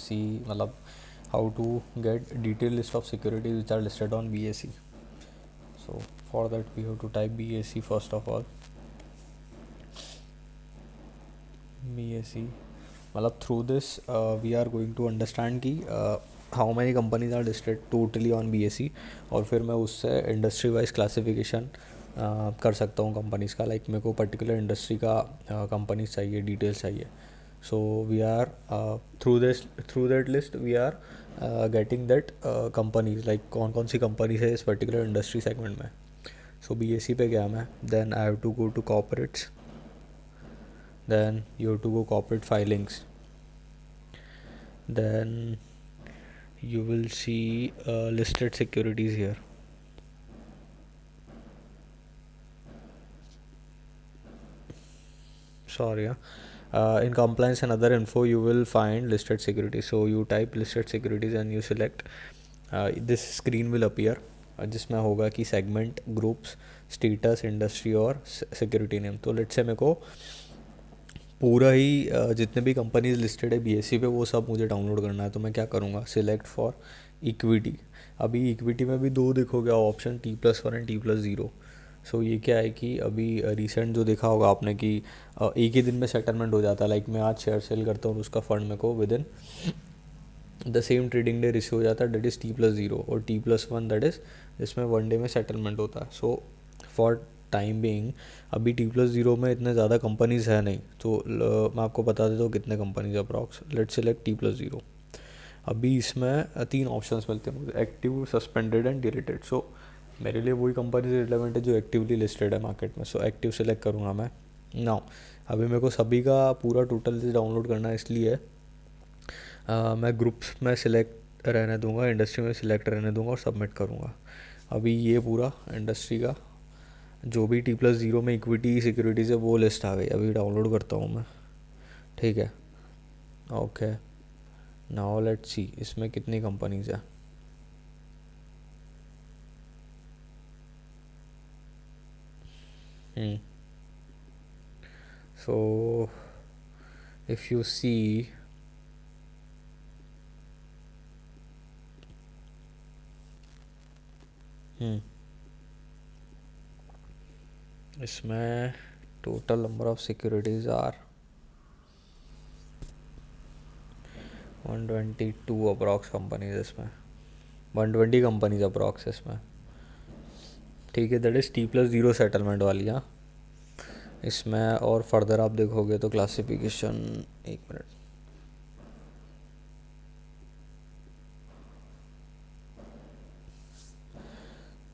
see मतलब how to get detailed list of securities which are listed on BSE. So for that we have to type BSE first of all. BSE मतलब through this we are going to understand कि how many companies are listed totally on BSE, और फिर मैं उससे industry wise classification कर सकता हूँ companies का. लाइक मेरे को पर्टिकुलर इंडस्ट्री का कंपनीज चाहिए, डिटेल्स चाहिए. So we are through that list we are getting that companies, like कौन कौन सी कंपनीज है इस पर्टिकुलर इंडस्ट्री सेगमेंट में. सो BSE पे गया मैं, then I have to go to corporates, then you have to go corporate filings, then you will see listed securities here. Sorry, in compliance and other info you will find listed securities. So you type listed securities and you select, this screen will appear जिसमें होगा कि segment, groups, status, industry और security name. तो let's say मेरे को पूरा ही जितने भी कंपनीज लिस्टेड है BSE पे वो सब मुझे डाउनलोड करना है. तो मैं क्या करूँगा, सिलेक्ट फॉर इक्विटी. अभी इक्विटी में भी दो देखोगे ऑप्शन, T+1 एंड T+0. सो ये क्या है कि अभी रिसेंट जो देखा होगा आपने कि एक ही दिन में सेटलमेंट हो जाता है. लाइक मैं आज शेयर सेल करता हूँ, उसका फंड मेरे को with in the same trading day receive हो जाता है. डेट इज़ T+0, और T+1 दैट इज़ जिसमें वन डे में सेटलमेंट होता है. सो फॉर टाइम बीइंग अभी T+0 में इतने ज़्यादा कंपनीज़ है नहीं, तो मैं आपको बता देता हूँ कितने companies approx. Let's select T+0. अभी इसमें तीन ऑप्शंस मिलते हैं मुझे, एक्टिव, सस्पेंडेड एंड डिलीटेड. सो मेरे लिए वही कंपनीज रिलेवेंट है जो एक्टिवली लिस्टेड है मार्केट में. सो एक्टिव सेलेक्ट करूँगा मैं. नाउ अभी मेरे को सभी का पूरा टोटल लिस्ट डाउनलोड करना है, इसलिए मैं ग्रुप्स में सिलेक्ट रहने दूंगा, इंडस्ट्री में सिलेक्ट रहने दूंगा और सबमिट करूँगा. अभी ये पूरा इंडस्ट्री का जो भी T+0 में इक्विटी सिक्योरिटीज़ है वो लिस्ट आ गई. अभी डाउनलोड करता हूँ मैं. ठीक है, ओके. नाउ लेट्स सी इसमें कितनी कंपनीज है. सो इफ़ यू सी इसमें total number of securities are 122 approx companies इसमें, 120 कंपनीज अप्रॉक्स इसमें. ठीक है, दैट इज़ T+0 सेटलमेंट वाली. हाँ, इसमें और फर्दर आप देखोगे तो क्लासिफिकेशन, एक minute,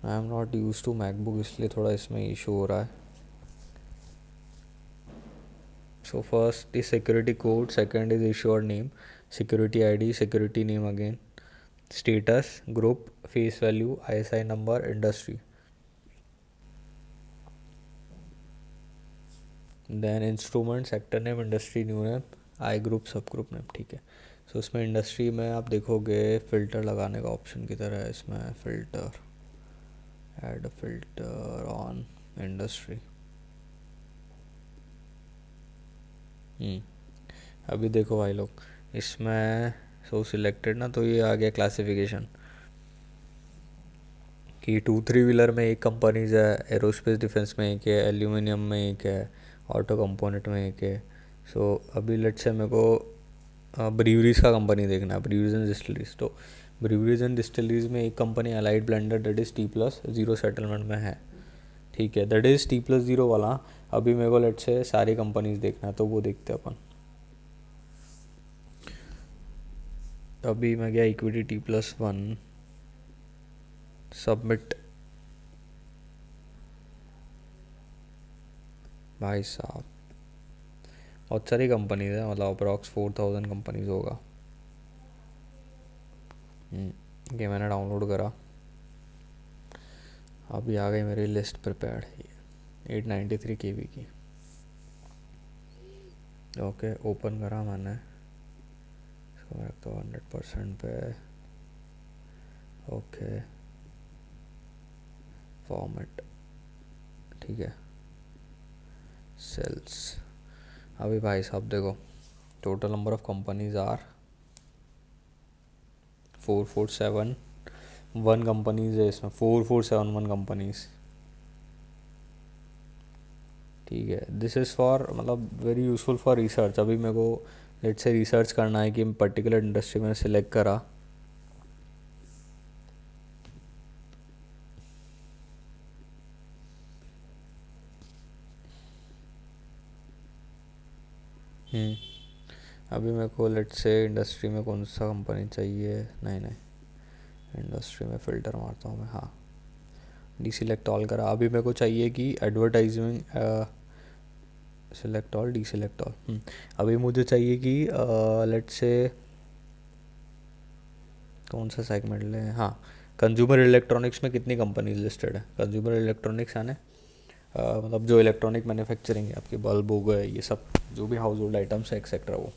I am not use to MacBook इसलिए थोड़ा इसमें इशू हो रहा है. So first is security code, second is issuer name, security ID, security name again, status, group, face value, ISI number, industry, then instrument, sector name, industry new name, I group, sub group name. ठीक है. सो इसमें industry में आप देखोगे filter लगाने का option किधर है. इसमें filter, add filter on industry. अभी देखो भाई लोग इसमें सो सिलेक्टेड ना, तो ये आ गया क्लासिफिकेशन कि 2-3 व्हीलर में एक कंपनीज है, एरोस्पेस डिफेंस में एक है, एल्यूमिनियम में एक है, ऑटो कंपोनेंट में एक है. सो अभी लेट से मेरे को ब्रीवरीज का कंपनी देखना है, ब्रीवरीज एंड डिस्टिलरीज. तो ब्रीवरीज एंड डिस्टिलरीज में एक company allied blender that is T+0 settlement में है. ठीक है, दैट इज़ T+0 वाला. अभी मेरे को लेट से सारी कंपनीज देखना है, तो वो देखते हैं अपन. अभी मैं गया इक्विटी T+1, सबमिट. भाई साहब बहुत सारी कंपनीज है, मतलब अप्रॉक्स 4000 कंपनीज होगा. ये मैंने डाउनलोड करा, अभी आ गई मेरी लिस्ट प्रिपेयर्ड. 893 KB की. ओके, ओपन करा मैंने, इसको रखता हूँ 100% पे. ओके, फॉर्मेट, ठीक है, सेल्स. अभी भाई साहब देखो total number of companies are 4471 companies है इसमें, 4471 कंपनीज। ठीक है, दिस इज़ फॉर मतलब वेरी यूज़फुल फॉर रिसर्च। अभी मेरे को लेट्स से रिसर्च करना है कि पर्टिकुलर इंडस्ट्री में सिलेक्ट करा, अभी मेरे को लेट्स से इंडस्ट्री में कौन सा कंपनी चाहिए, नहीं इंडस्ट्री में फ़िल्टर मारता हूँ मैं, हाँ डी सिलेक्ट ऑल करा। अभी मेरे को चाहिए कि advertising, select all, D select all. अभी मुझे चाहिए कि लेट्स से कौन सा सेगमेंट लें, हाँ कंज्यूमर इलेक्ट्रॉनिक्स में कितनी कंपनीज लिस्टेड है। कंज्यूमर इलेक्ट्रॉनिक्स यानी मतलब जो इलेक्ट्रॉनिक मैन्युफैक्चरिंग है, आपके बल्ब हो गए, ये सब जो भी हाउस होल्ड आइटम्स है एक्सेट्रा, वो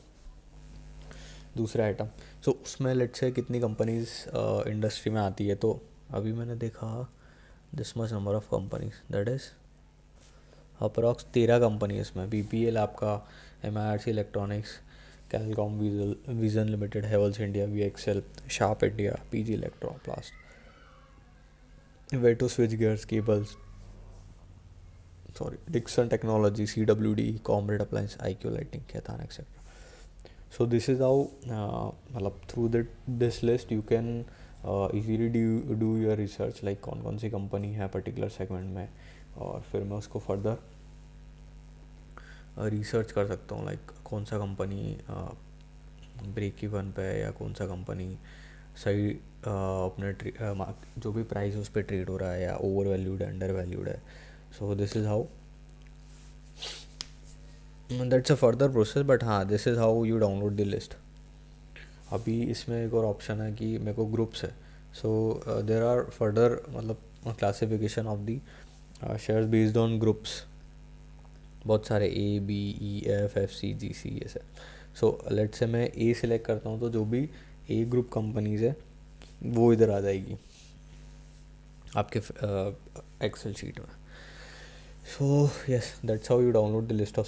दूसरा आइटम। सो उसमें लेट्स से कितनी कंपनीज इंडस्ट्री में आती है। तो अभी मैंने देखा this much number of companies, that is approx 13 company है इसमें। BPL आपका, MIRC electronics, Calcom vision limited, Havells India, VXL, Sharp India, PG electro plast, Veto switch gears cables, sorry Dixon technology, CWD, comrade appliance, IQ lighting, कैथान etcetera. So this is how मतलब through this list you can easily do your research, like कौन कौन सी company है particular segment में, और फिर मैं उसको फर्दर रिसर्च कर सकता हूँ, लाइक कौन सा कंपनी ब्रेक इवन पे है, या कौन सा कंपनी सही अपने जो भी प्राइस उस पर ट्रेड हो रहा है, या ओवर वैल्यूड है, अंडर वैल्यूड है। So this is how, that's a further process, but हाँ this is how you download the list. अभी इसमें एक और ऑप्शन है कि मेरे को ग्रुप्स है, सो देर आर फर्दर मतलब classification of the shares based on groups, बहुत सारे A, B, E, F, F, C, G, C ऐसे। सो लेट से मैं A सिलेक्ट करता हूँ, तो जो भी A ग्रुप कंपनीज है वो इधर आ जाएगी आपके एक्सेल शीट में। So yes, that's how you download the list of